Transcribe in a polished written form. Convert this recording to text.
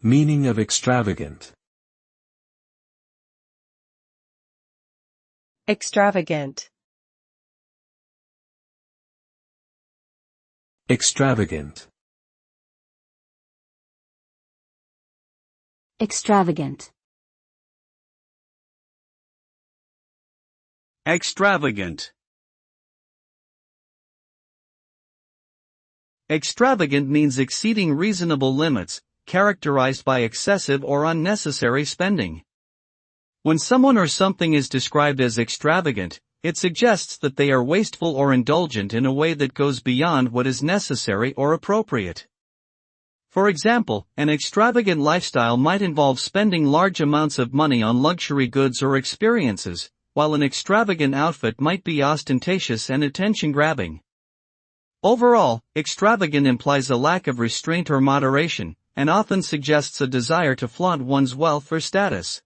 Meaning of extravagant. Extravagant. Extravagant. Extravagant. Extravagant. Extravagant means exceeding reasonable limits, characterized by excessive or unnecessary spending. When someone or something is described as extravagant, it suggests that they are wasteful or indulgent in a way that goes beyond what is necessary or appropriate. For example, an extravagant lifestyle might involve spending large amounts of money on luxury goods or experiences, while an extravagant outfit might be ostentatious and attention-grabbing. Overall, extravagant implies a lack of restraint or moderation, and often suggests a desire to flaunt one's wealth or status.